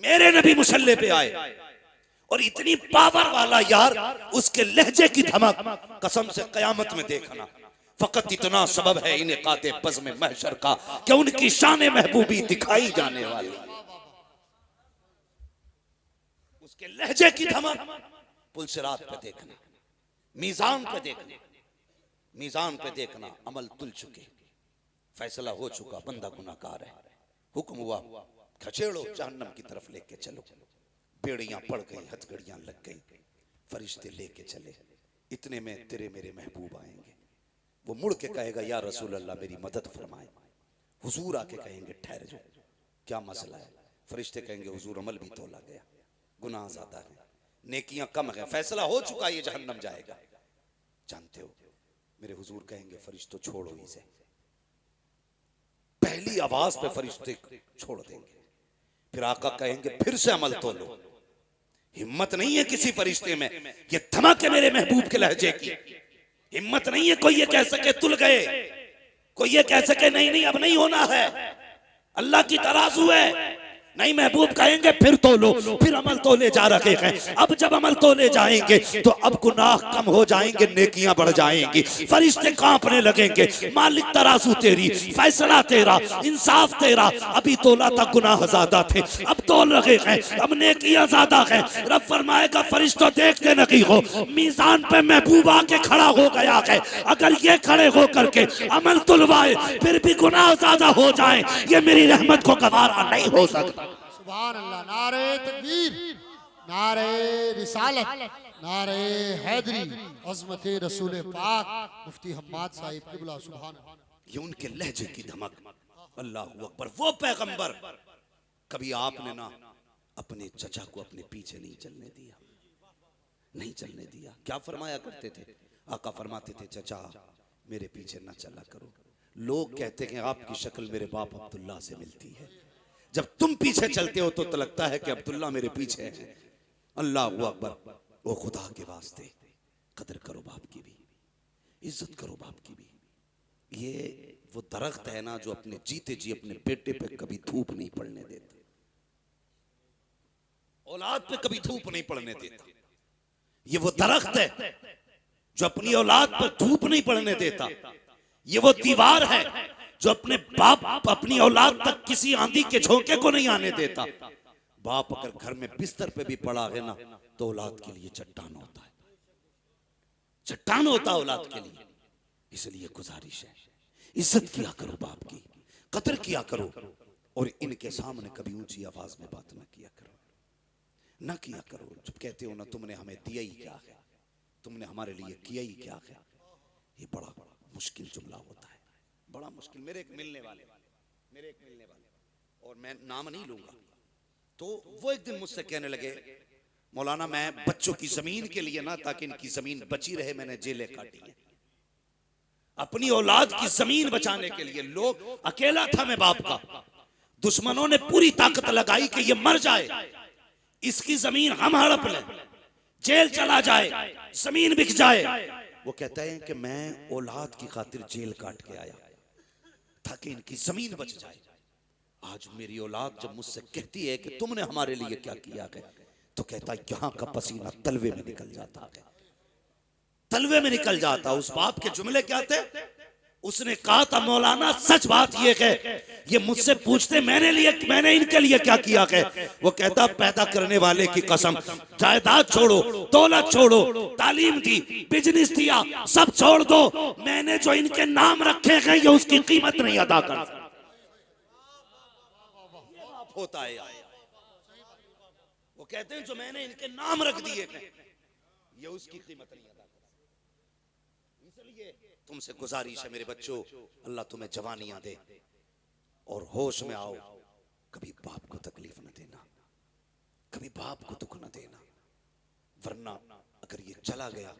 मेरे नबी मुसल्ले पे आए और इतनी पावर वाला यार, उसके लहजे की धमक कसम से कयामत में देखना। फकत इतना सबब है इन्हें काते बज़्म महशर का कि उनकी शान महबूबी दिखाई जाने वाली। उसके लहजे की धमक पुलसिरात पे देखना, मीजान पे देखना, मीजान पे देखना। अमल तुल चुके, फैसला हो चुका, बंदा गुनाहगार है। हुक्म हुआ खचेड़ो, जहन्नम की तरफ लेके चलो। बेड़ियां पड़ गई, हथकड़ियां लग गई, फरिश्ते लेके चले। इतने में तेरे मेरे महबूब आएंगे। वो मुड़ के कहेगा या रसूल अल्लाह मेरी मदद फरमाए। हुजूर आके कहेंगे ठहर जाओ, क्या मसला है? फरिश्ते कहेंगे हुजूर अमल भी तोला गया, गुनाह ज्यादा है, नेकियां कम है, फैसला हो चुका, ये जहन्नम जाएगा। जानते हो मेरे हुजूर कहेंगे फरिश्तों छोड़ो इसे। पहली आवाज पे फरिश्ते छोड़ देंगे। फिर आका कहेंगे फिर से अमल तोलो। हिम्मत नहीं है किसी फरिश्ते में, ये धमक है मेरे महबूब के लहजे की। हिम्मत नहीं है कोई ये कह सके तुल गए, कोई ये कह सके नहीं नहीं अब नहीं होना है, अल्लाह की तराजू है। नहीं, महबूब कहेंगे फिर तोलो। फिर अमल तोले जा रहे हैं। अब जब अमल तोले जाएंगे तो अब गुनाह कम हो जाएंगे, नेकियां बढ़ जाएंगी। फरिश्ते कांपने लगेंगे, मालिक तराजू तेरी, फैसला तेरा, इंसाफ तेरा। अभी तोला था गुनाह ज्यादा थे, अब तोल रहे हैं, अब नेकियां ज्यादा हैं। रब फरमाएगा फरिश्तों देखते नहीं हो, मीजान पे महबूब आके खड़ा हो गया है। अगर ये खड़े हो करके अमल तुलवाए फिर भी गुनाह ज्यादा हो जाए, ये मेरी रहमत को गवारा नहीं हो सकता। सुभान अल्लाह। नारे तकबीर, नारे रिसालत, नारे हैदरी, अज़मत रसूल पाक मुफ्ती हम्माद साहिब क़िबला। सुभान अल्लाह। ये उनके लहजे की धमक। अल्लाहू अकबर। वो पैगंबर, कभी आपने ना अपने चचा को अपने पीछे नहीं चलने दिया, नहीं चलने दिया। क्या फरमाया करते थे? आका फरमाते थे चचा मेरे पीछे ना चला करो, लोग कहते हैं आपकी शक्ल मेरे बाप अब्दुल्ला से मिलती है। जब तुम पीछे चलते हो तो लगता है कि अब्दुल्ला मेरे पीछे है। अल्लाहू अकबर। वो खुदा के वास्ते कदर करो बाप की भी, इज्जत करो बाप की भी। ये वो दरख्त है ना जो अपने जीते जी अपने बेटे पे कभी धूप नहीं पड़ने देता, औलाद पे कभी धूप नहीं पड़ने देता। ये वो दरख्त है जो अपनी औलाद पर धूप नहीं पड़ने देता। ये वो दीवार है जो अपने बाप अपनी औलाद तक किसी आंधी के झोंके को नहीं आने देता। बाप अगर घर में बिस्तर पे भी पड़ा है ना तो औलाद के लिए चट्टान होता है, चट्टान होता औलाद के लिए। इसलिए गुजारिश है, इज्जत किया करो बाप की, कदर किया करो, और इनके सामने कभी ऊंची आवाज में बात ना किया करो, ना किया करो। जब कहते हो ना तुमने हमें दिया ही क्या है, तुमने हमारे लिए किया ही क्या है, ये बड़ा मुश्किल जुमला होता है, बड़ा मुश्किल। मेरे एक मिलने वाले, और मैं नाम नहीं लूंगा, तो वो एक दिन मुझसे कहने लगे मौलाना मैं बच्चों की जमीन के लिए ना, ताकि इनकी जमीन बची रहे, मैंने जेलें काटी है अपनी औलाद की जमीन बचाने के लिए। लोग, अकेला था मैं बाप का, दुश्मनों ने पूरी ताकत लगाई कि ये मर जाए, इसकी जमीन हम हड़प लें, जेल चला जाए, जमीन बिक जाए। वो कहता है कि मैं औलाद की खातिर जेल काट के आया ताकि इनकी जमीन बच जाए। आज मेरी औलाद जब मुझसे कहती है कि तुमने हमारे लिए क्या किया है, तो कहता है यहाँ का पसीना तलवे में निकल जाता है, तलवे में निकल जाता। उस बाप के जुमले क्या थे? उसने कहा था मौलाना सच बात ये है, ये मुझसे पूछते मैंने इनके लिए क्या किया है। वो कहता पैदा करने वाले की कसम, जायदाद छोड़ो, दौलत छोड़ो, तालीम दी, बिजनेस दिया, सब छोड़ दो, मैंने जो इनके नाम रखे हैं ये उसकी कीमत नहीं अदा कर होता है। वो कहते हैं जो मैंने इनके नाम रख दिए हैं ये उसकी कीमत नहीं अदा कर। इसलिए तुमसे गुजारिश है मेरे बच्चों, अल्लाह तुम्हें जवानियां दे और होश में आओ। कभी बाप को तकलीफ न देना, कभी बाप को दुख न देना, वरना अगर ये चला गया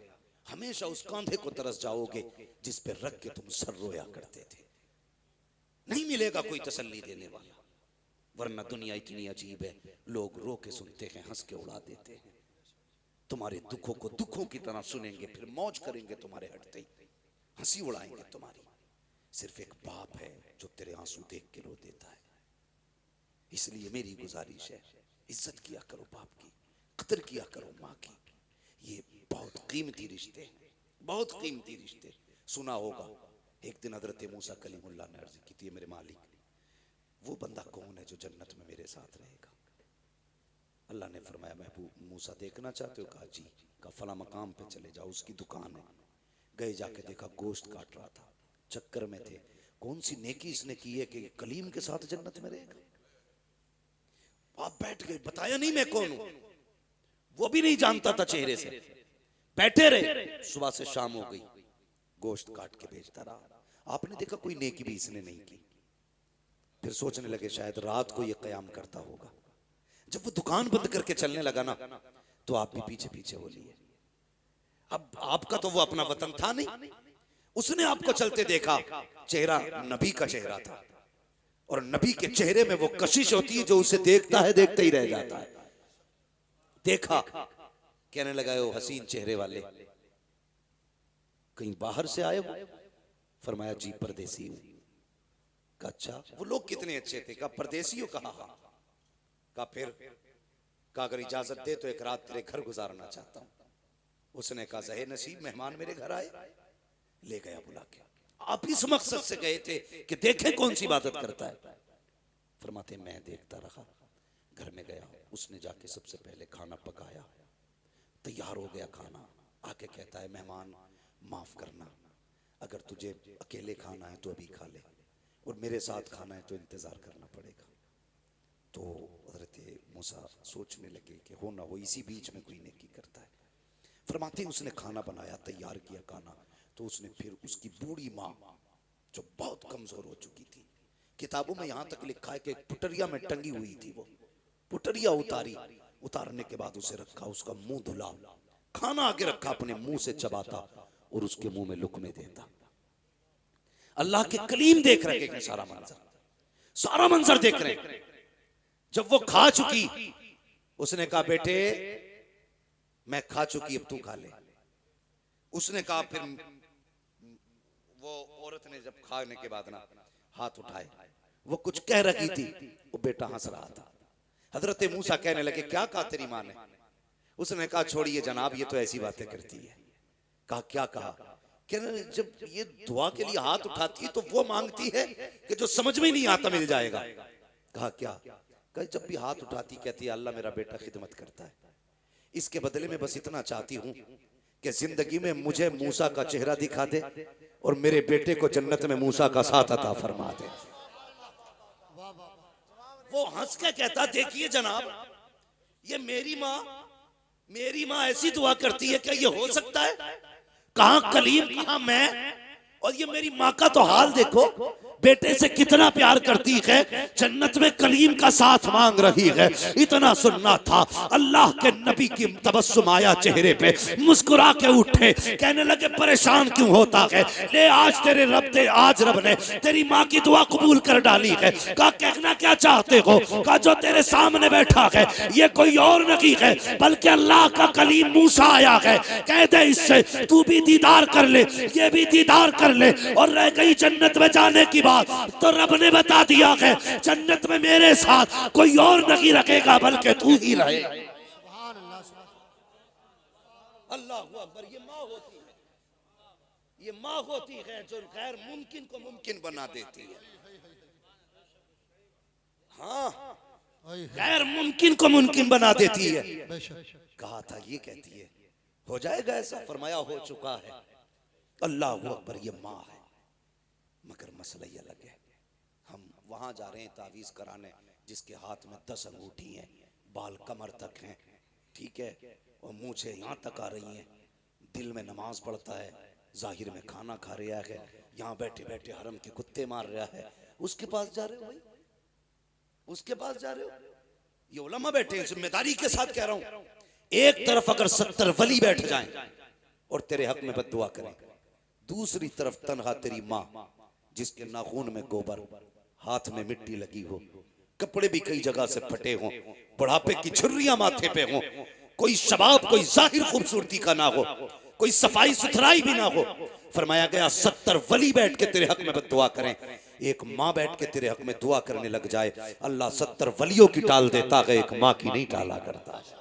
हमेशा उस कांधे को तरस जाओगे जिस पे रख के तुम सर रोया करते थे। नहीं मिलेगा कोई तसल्ली देने वाला, वरना दुनिया इतनी अजीब है, लोग रो के सुनते हैं, हंस के उड़ा देते हैं। तुम्हारे दुखों को दुखों की तरह सुनेंगे, फिर मौज करेंगे तुम्हारे हटते ही, हंसी उड़ाएंगे तुम्हारी। सिर्फ एक बाप है जो तेरे आंसू देख के रो देता है। इसलिए मेरी गुजारिश है, इज्जत किया करो बाप की, कदर किया करो माँ की। ये बहुत कीमती रिश्ते हैं, बहुत कीमती रिश्ते। सुना होगा एक दिन हजरत मूसा कलीमुल्लाह ने अर्ज की थी, मेरे मालिक वो बंदा कौन है जो जन्नत में मेरे साथ रहेगा? अल्लाह ने फरमाया महबूब मूसा देखना चाहते हो? कहा जी। कहा फला मकाम पे चले जाओ, उसकी दुकान है। गए, जाके देखा गोश्त काट रहा था, चक्कर में थे कौन सी नेकी इसने की है कि कलीम के साथ जन्नत में रहेगा। आप बैठ गए, बताया नहीं मैं कौन हूं, वो भी नहीं जानता था चेहरे से। बैठे रहे, सुबह से शाम हो गई, गोश्त काट के बेचता रहा। आपने देखा कोई नेकी भी इसने नहीं की। फिर सोचने लगे शायद रात को ये कयाम करता होगा। जब वो दुकान बंद करके चलने लगा ना, तो आप भी पीछे पीछे हो लिए। अब आपका तो वो अपना वतन था नहीं, उसने आपको चलते देखा, चेहरा नबी का चेहरा था, और नबी के चेहरे में वो कशिश होती है जो उसे देखता है देखते ही रह जाता है। देखा, कहने लगा ओ हसीन चेहरे वाले, कहीं बाहर से आए हो? फरमाया जी परदेसी हूं। कहा अच्छा, वो लोग कितने अच्छे थे? कहा परदेसी हो? कहा हाँ। कहा फिर? कहा अगर इजाजत दे तो एक रात तेरे घर गुजारना चाहता हूं। उसने कहा ज़हे नसीब, मेहमान मेरे घर आए। ले गया बुला के। आप इस मकसद से गए थे कि देखें कौन सी इबादत करता है? फरमाते मैं देखता रहा। घर में गया, उसने जाके सबसे पहले खाना पकाया, तैयार हो गया खाना। आके कहता है मेहमान माफ करना, अगर तुझे अकेले खाना है तो अभी खा ले, और मेरे साथ खाना है तो इंतजार करना पड़ेगा। तो हज़रत मूसा सोचने लगे कि हो ना हो इसी बीच में कोई नेकी करता है। फरमाते उसने खाना बनाया, तैयार किया खाना, तो उसने फिर उसकी बूढ़ी माँ जो बहुत कमजोर हो चुकी थी, किताबों में यहाँ तक लिखा है कि पुटरिया में टंगी हुई थी, वो पुटरिया उतारी, उतारने के बाद उसे रखा, उसका मुंह धुला, खाना आके रखा, अपने मुंह से चबाता और उसके मुंह में लुकमे देता। अल्लाह के कलीम देख रहे हैं सारा मंजर, सारा मंजर देख रहे हैं। जब वो खा चुकी, उसने कहा बेटे मैं खा चुकी, अब तू खा ले। उसने कहा, फिर वो औरत ने जब खाने के बाद ना हाथ उठाए, वो कुछ कह रही थी, वो बेटा हंस रहा था। हजरत मूसा कहने लगे क्या कहा तेरी माँ ने? उसने कहा छोड़िए जनाब, ये तो ऐसी बातें करती है। कहा क्या कहा? कहने जब ये दुआ के लिए हाथ उठाती है तो वो मांगती है कि जो समझ में नहीं आता मिल जाएगा। कहा क्या? कहा जब भी हाथ उठाती कहती है अल्लाह मेरा बेटा खिदमत करता है, इसके बदले में बस इतना चाहती हूं कि जिंदगी में मुझे मूसा का चेहरा दिखा दे और मेरे बेटे को जन्नत में मूसा का साथ अता फरमा दे। वो हंस के कहता देखिए जनाब, ये मेरी माँ ऐसी दुआ करती है, क्या ये हो सकता है? कहां कलीम, कहां मैं, और ये मेरी माँ का तो हाल देखो, बेटे से कितना प्यार करती है, जन्नत में कलीम का साथ मांग रही है। इतना सुनना था, अल्लाह के नबी की तबस्सुम आया चेहरे पे, मुस्कुरा के उठे, कहने लगे परेशान क्यों होता है? ले आज तेरे आज रब ने तेरी माँ की दुआ कबूल कर डाली है। कहा कहना क्या चाहते हो? कहा जो तेरे सामने बैठा है ये कोई और नहीं है बल्कि अल्लाह का कलीम मूसा आया है। कह दे इससे तू भी दीदार कर ले, ये भी दीदार कर ले, और रह गई जन्नत में जाने की तो रब ने बता दिया है जन्नत में मेरे साथ कोई और नहीं रखेगा बल्कि तू ही रहे। अल्लाह अकबर। ये माँ होती है, ये माँ होती है जो गैर मुमकिन को मुमकिन बना देती है। हाँ, गैर मुमकिन को मुमकिन बना देती है। कहा था ये कहती है हो जाएगा ऐसा, फरमाया हो चुका है। अल्लाह अकबर। ये माँ है, मगर मसला ये अलग है। हम वहां जा रहे हैं तावीज कराने, जिसके हाथ में 10 अंगूठी हैं, बाल कमर तक हैं, ठीक है, और मुंह से यहाँ तक आ रही हैं, दिल में नमाज पढ़ता है, जाहिर में खाना खा रहा है, यहाँ बैठे बैठे हरम के कुत्ते मार रहा है। उसके पास जा रहे हो भाई, उसके पास जा रहे हो? ये उलमा बैठे हैं, जिम्मेदारी के साथ कह रहा हूं। एक तरफ अगर 70 वली बैठ जाएं और तेरे हक में बद्दुआ करें, दूसरी तरफ तनहा तेरी माँ जिसके नाखून में गोबर, हाथ में मिट्टी लगी हो, कपड़े भी कई जगह से फटे हों, बुढ़ापे की झुर्रियां माथे पे हों, कोई शबाब कोई जाहिर खूबसूरती का ना हो, कोई सफाई सुथराई भी ना हो, फरमाया गया 70 वली बैठ के तेरे हक में बद्दुआ करें। एक माँ बैठ के तेरे हक में दुआ करने लग जाए, अल्लाह 70 वलियों की टाल देता है, एक माँ की नहीं टाला करता है।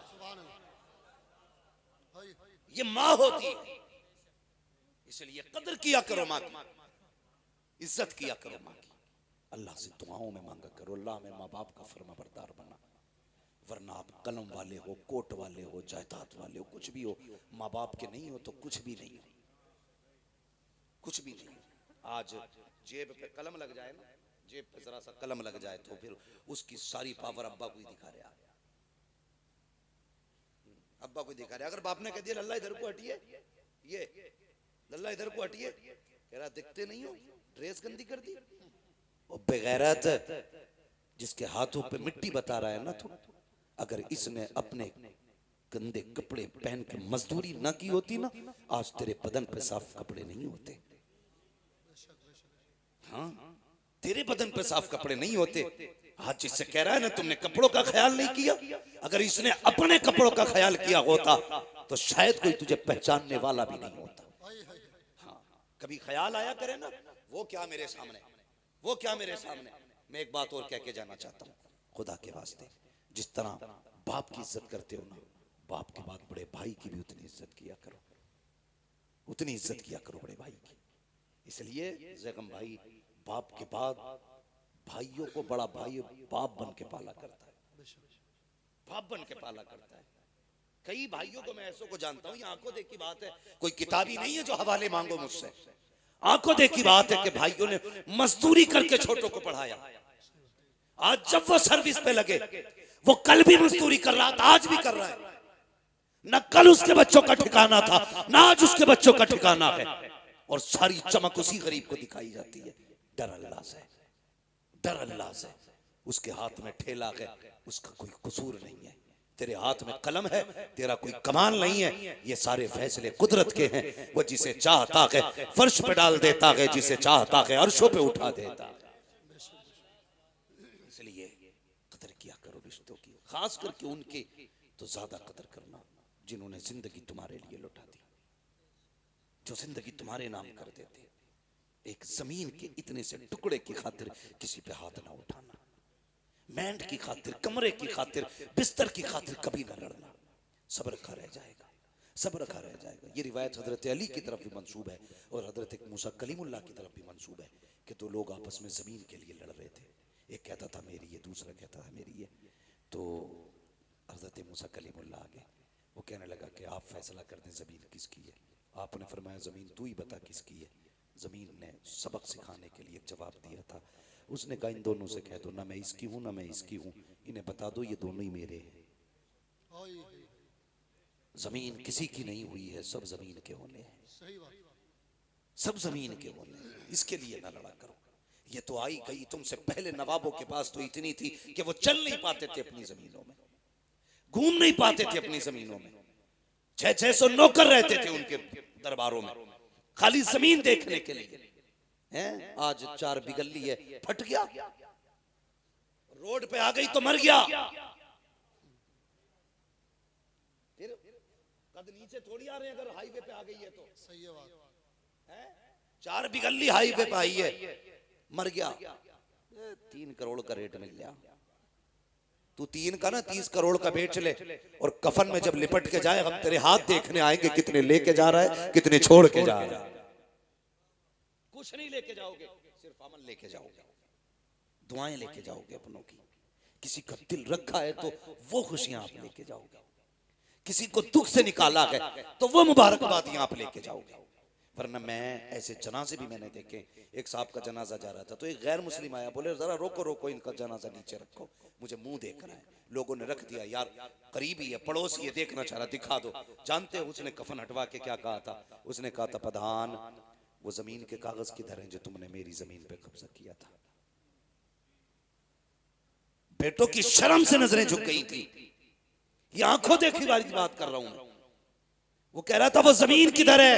ये माँ होती है, इसलिए कदर किया करो माँ की, इज्जत किया करो माँ की। अल्लाह से दुआओं में मांगा करो, अल्लाह में माँ बाप का फर्माबरदार बना, वरना आप कलम वाले हो, कोट वाले हो, जायदाद वाले हो, कुछ भी हो, माँ बाप के नहीं हो तो कुछ भी नहीं हो, कुछ भी नहीं। आज जेब पे कलम लग जाए ना, जेब पे जरा सा कलम लग जाए तो फिर उसकी सारी पावर अब्बा को ही दिखा रहा है, अब्बा को दिखा रहा है। अगर बाप ने कह दिया लल्ला इधर को हटिए, ये लल्ला इधर को हटिए, कह रहा दिखते नहीं हो, ड्रेस गंदी कर दी। और बेगैरत जिसके हाथों पे मिट्टी बता रहा है ना, तो अगर इसने अपने गंदे कपड़े पहन के मजदूरी ना की होती ना, आज तेरे बदन पे साफ कपड़े नहीं होते। हाँ, तेरे बदन पे साफ कपड़े नहीं होते। आज जिससे कह रहा है ना तुमने कपड़ों का ख्याल नहीं किया, अगर इसने अपने कपड़ों का ख्याल किया होता तो शायद कोई तुझे पहचानने वाला भी नहीं होता। हाँ, कभी ख्याल आया करे ना, वो क्या मेरे सामने, वो क्या मेरे सामने। मैं एक बात और कह के जाना चाहता हूँ, खुदा के वास्ते, जिस तरह बाप की इज्जत करते हो ना, बाप के बाद बड़े भाई की भी उतनी इज्जत किया करो, उतनी इज्जत किया करो बड़े भाई की। इसलिए जैगम भाई बाप के बाद भाइयों को बड़ा भाई बाप बन के पाला करता है, बाप बन के पाला करता है। कई भाइयों को मैं ऐसों को जानता हूँ, ये आंखों देखी बात है, कोई किताबी नहीं है जो हवाले मांगो मुझसे, आंखों देखी बात है कि भाइयों ने मजदूरी करके छोटों को पढ़ाया। आज जब वो सर्विस पे लगे, वो कल भी मजदूरी कर रहा था, आज भी कर रहा है। न कल उसके बच्चों का ठिकाना था, न आज उसके बच्चों का ठिकाना है, और सारी चमक उसी गरीब को दिखाई जाती है। डर अल्लाह से, डर अल्लाह से। उसके हाथ में ठेला है, उसका कोई कसूर नहीं है। तेरे हाथ में कलम है, तेरा कोई कमाल नहीं है। ये सारे फैसले कुदरत के हैं। वो जिसे चाहता है फर्श पे डाल देता है, जिसे चाहता है अर्शों पे उठा देता है। इसलिए कदर किया करो रिश्तों की, खास करके उनकी तो ज्यादा कदर करना जिन्होंने जिंदगी तुम्हारे लिए लौटा दी, जो जिंदगी तुम्हारे नाम कर देते। एक जमीन के इतने से टुकड़े की खातिर किसी पे हाथ ना उठाना, मैंड की खातिर, कमरे की खातिर, बिस्तर की खातिर कभी ना लड़ना। सब्र रखा रह जाएगा, सब्र रखा रह जाएगा। ये रिवायत हजरत अली की तरफ भी मंसूब है और हजरत मूसा कलीमुल्लाह की तरफ भी मंसूब है कि दो लोग आपस में जमीन के लिए लड़ रहे थे। एक कहता था मेरी है, दूसरा कहता था मेरी है। तो हजरत मूसा कलीमुल्लाह आगे, वो कहने लगा कि आप फैसला कर दें जमीन किसकी है। आपने फरमाया जमीन तू ही बता किसकी है। जमीन ने सबक सिखाने के लिए जवाब दिया था। उसने कहा इन दोनों से कह दो, ना मैं इसकी हूं ना मैं इसकी हूं, इन्हें बता दो ये दोनों ही मेरे हैं। जमीन किसी की नहीं हुई है, सब जमीन के होने हैं, सब जमीन के होने हैं। इसके लिए ना लड़ा करो। ये तो आई गई, तुमसे पहले नवाबों के पास तो इतनी थी कि वो चल नहीं पाते थे अपनी जमीनों में, घूम नहीं पाते थे अपनी जमीनों में। 600 नौकर रहते थे उनके दरबारों में, खाली जमीन देखने के लिए। हैं? आज 4 बिगल्ली है, फट गया, रोड पे आ गई तो मर गया। फिर कद नीचे थोड़ी आ रहे हैं, अगर हाईवे पे आ गई है तो। सही है बात। 4 बिगल्ली हाईवे पे आई है, मर गया, 3 करोड़ का रेट मिल गया। तू 3 का ना 30 करोड़ का बेच ले, और कफन में जब लिपट के जाए हम तेरे हाथ देखने आएंगे, कितने लेके जा रहा है, कितने छोड़ के जा रहा है। कुछ नहीं लेके जाओगे, सिर्फ अमल लेके जाओगे, दुआएं लेके जाओगे अपनों की। किसी का दिल रखा है तो वो खुशियां आप लेके जाओगे, किसी को दुख से निकाला है तो वो मुबारकबादियां आप लेके जाओगे। वरना मैं ऐसे जनाजे भी मैंने देखे। एक साहब का जनाजा जा रहा था तो एक गैर मुस्लिम आया, बोले जरा रोको रोको, इनका जनाजा नीचे रखो, मुझे मुंह देख रहा है। लोगों ने रख दिया, यार करीबी है, पड़ोसी है, देखना चाह रहा, दिखा दो। जानते हो उसने कफन हटवा के क्या कहा था? उसने कहा था प्रधान वो जमीन के कागज किधर हैं जो तुमने मेरी जमीन पे कब्जा किया था। बेटों की शर्म से नजरें झुक गई थी। ये आंखों देखी वाली बात कर रहा हूं मैं। वो कह रहा था वो जमीन किधर है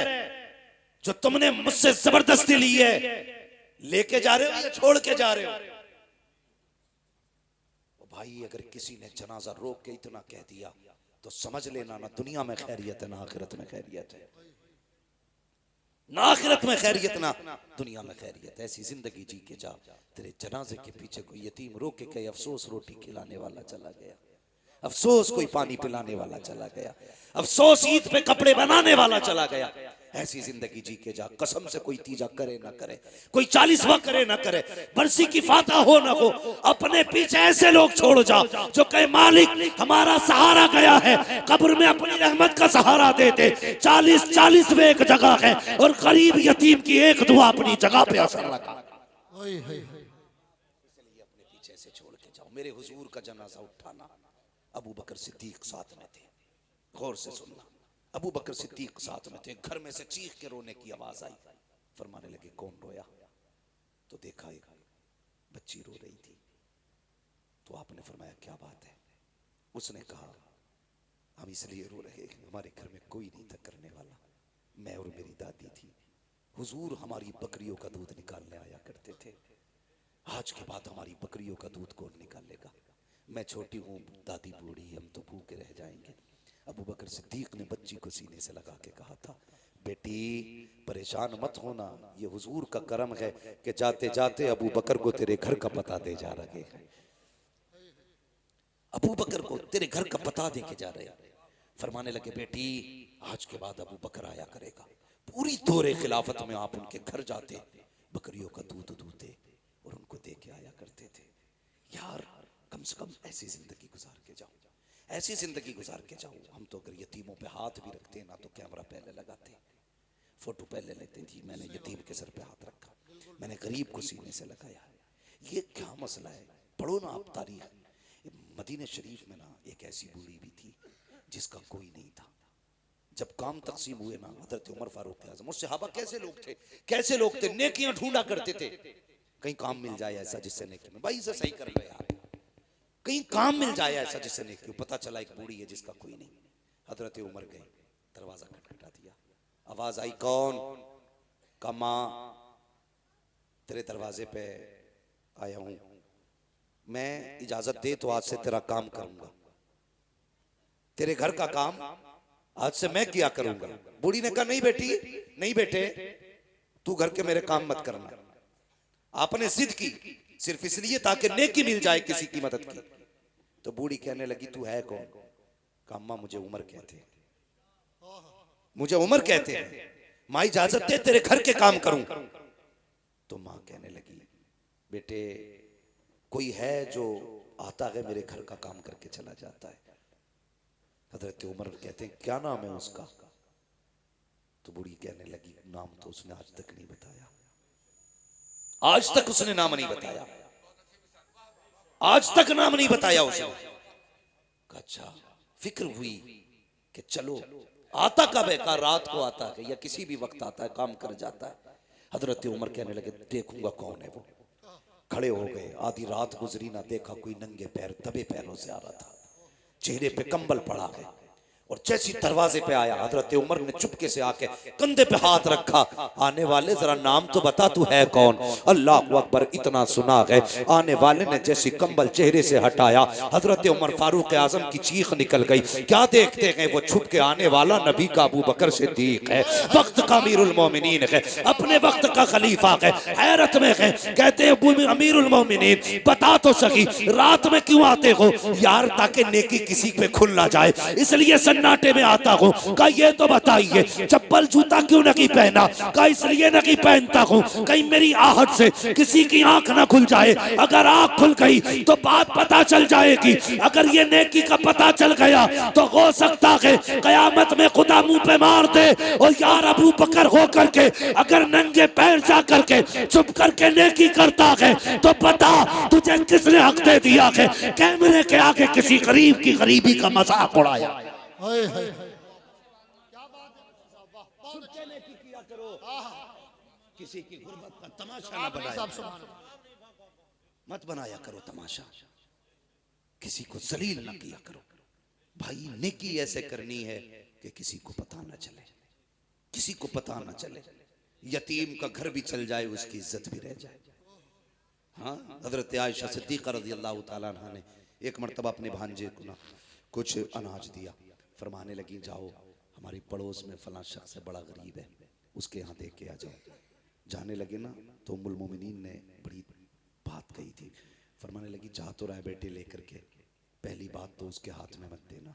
जो तुमने मुझसे जबरदस्ती ली है, लेके जा रहे हो या छोड़ के जा रहे हो? भाई अगर किसी ने जनाजा रोक के इतना कह दिया तो समझ लेना ना दुनिया में खैरियत है ना आखिरत में खैरियत है। ना आखिरत में खैरियत ना दुनिया में खैरियत। ऐसी जिंदगी जी के जा, तेरे जनाजे के पीछे कोई यतीम रो के कहे अफसोस रोटी खिलाने वाला चला गया, अफसोस कोई पानी पिलाने वाला चला गया, अफसोस ईद पे कपड़े बनाने वाला चला गया। ऐसी जिंदगी जी के जा, कसम से कोई तीजा करे ना करे, कोई 40वां करे ना करे, बरसी की फाता हो ना हो, अपने पीछे ऐसे लोग छोड़ जाओ जो कहे मालिक हमारा सहारा गया है, कब्र में अपनी रहमत का सहारा देते। 40 में एक जगह है और गरीब यतीम की एक दुआ अपनी जगह पे असर लगा। इसलिए अपने पीछे से छोड़ के जाओ। मेरे हुजूर का जनाजा उठाना, अबू बकर सिद्दीक साथ में थे, गौर से सुनना। अबू बकर सिद्दीक साथ में थे, घर में से चीख के रोने की आवाज आई। फरमाने लगे कौन रोया? तो देखा एक बच्ची रो रही थी। तो आपने फरमाया क्या बात है? उसने कहा हम इसलिए रो रहे हैं, हमारे घर में कोई नहीं था करने वाला, मैं और मेरी दादी थी। हुजूर हमारी बकरियों का दूध निकालने आया करते थे, आज के बाद हमारी बकरियों का दूध कौन निकालेगा? मैं छोटी हूँ, दादी बूढ़ी, हम तो भूखे रह जाएंगे। अबू बकर सिद्दीक ने बच्ची को सीने से लगा के कहा था, बेटी परेशान मत होना, ये हुजूर का करम है कि जाते जाते अबू बकर को तेरे घर का पता दे जा रहे हैं। अबू बकर को तेरे घर का पता दे के जा रहे हैं। फरमाने लगे बेटी आज के बाद अबू बकर आया करेगा, पूरी दौरे खिलाफत में आप उनके घर जाते, बकरियों का दूध दूते और उनको दे के आया करते थे। यार कम से कम ऐसी जिंदगी गुजार के जाओ, ऐसी जिंदगी गुजार के जाओ। हम तो अगर यतीमों पे हाथ भी रखते हैं ना तो कैमरा पहले लगाते, फोटो पहले लेते थी। मैंने यतीम के सर पे हाथ रखा, मैंने गरीब को सीने से लगाया। ये क्या मसला है? पढ़ो ना आप तारीख। मदीने शरीफ में ना एक ऐसी बूढ़ी भी थी जिसका कोई नहीं था। जब काम तकसीम हुए ना, हजरत उमर फारूक आज़म और सहाबा कैसे लोग थे, कैसे लोग थे, नेकियां ढूंढा करते थे। कहीं काम मिल जाए ऐसा जिससे नेकी में, भाई इसे सही कर लो यार, कहीं काम मिल जाए ऐसा जिससे नेकी। पता चला एक बूढ़ी है जिसका कोई नहीं। हजरत उमर गए, दरवाजा खटखटा दिया, आवाज आई कौन? का मां तेरे दरवाजे पे आया हूं, मैं इजाजत दे तो आज से तेरा काम करूंगा, तेरे घर का काम आज से मैं किया करूंगा। बूढ़ी ने कहा नहीं बेटी, नहीं बेटे, तू घर के मेरे काम मत करना। आपने जिद की सिर्फ इसलिए ताकि नेकी मिल जाए किसी की मदद की। तो बूढ़ी कहने लगी तू है कौन? कहा अम्मा मुझे उमर कहते हैं, मुझे उमर कहते हैं, माँ इजाजत दे तेरे घर के काम करूं। तो माँ कहने लगी बेटे कोई है जो आता है मेरे घर का काम करके चला जाता है? हजरत उमर कहते हैं क्या नाम है उसका? तो बूढ़ी कहने लगी नाम तो उसने आज तक नहीं बताया, आज तक उसने नाम नहीं बताया, आज तक नाम नहीं बताया उसने। अच्छा फिक्र हुई कि चलो आता कब है? का रात को आता है या किसी भी वक्त आता है, काम कर जाता है। हजरत उमर कहने लगे देखूंगा कौन है वो। खड़े हो गए, आधी रात गुजरी ना, देखा कोई नंगे पैर दबे पैरों से आ रहा था, चेहरे पे कंबल पड़ा है और जैसी दरवाजे पे आया हजरत उमर ने चुपके से आके कंधे पे हाथ रखा, आने वाले जरा नाम तो बता तू है कौन? अल्लाह अकबर, इतना सुना है। आने वाले ने जैसी कंबल चेहरे से हटाया, हजरत उमर फारूक आजम की चीख निकल गई। क्या देखते हैं? वो छुप के आने वाला नबी का अबू बकर सिद्दीक है, वक्त का अमीरुल मोमिनीन है, अपने वक्त का खलीफा है। हैरत में है, कहते हैं अमीरुल मोमिनीन बता तो सकी रात में क्यों आते हो? यार ताकि नेकी किसी पे खुल ना जाए इसलिए सन्नाटे में आता हूँ। कहा ये तो बताइए चप्पल जूता क्यों नहीं पहना? कहा इसलिए नहीं पहनता हूँ कहीं मेरी आहट से किसी की आंख ना खुल जाए, अगर आंख खुल गई तो बात पता चल जाएगी, अगर ये नेकी का पता चल गया तो हो सकता है कयामत में खुदा मुंह पे मार दे। और यार अबू बकर हो करके अगर नंगे पैर जा करके चुप करके नेकी करता है तो बता तुझे किसने हक दे दिया है कैमरे के आगे किसी गरीब की गरीबी का मजाक उड़ाया? किसी की गुर्बत का तमाशा ना बनाया, मत बनाया करो तमाशा, किसी को जलील ना किया करो। भाई नेकी ऐसे करनी है कि किसी को पता ना चले, किसी को पता ना चले, यतीम का घर भी चल जाए उसकी इज्जत भी रह जाए। हाँ हजरत आयशा सिद्दीक़ा रज़ियल्लाहु ताला अन्हा ने एक मर्तबा अपने भांजे को ना कुछ अनाज दिया, फरमाने लगी जाओ हमारी पड़ोस में फलां शख्स है बड़ा गरीब है, उसके यहाँ देख के आ जाओ। जाने लगे ना तो उम्मुल मोमिनीन ने बड़ी बात कही थी, फरमाने लगी जा तो रहा है बेटे लेकर के, पहली बात तो उसके हाथ में मत देना,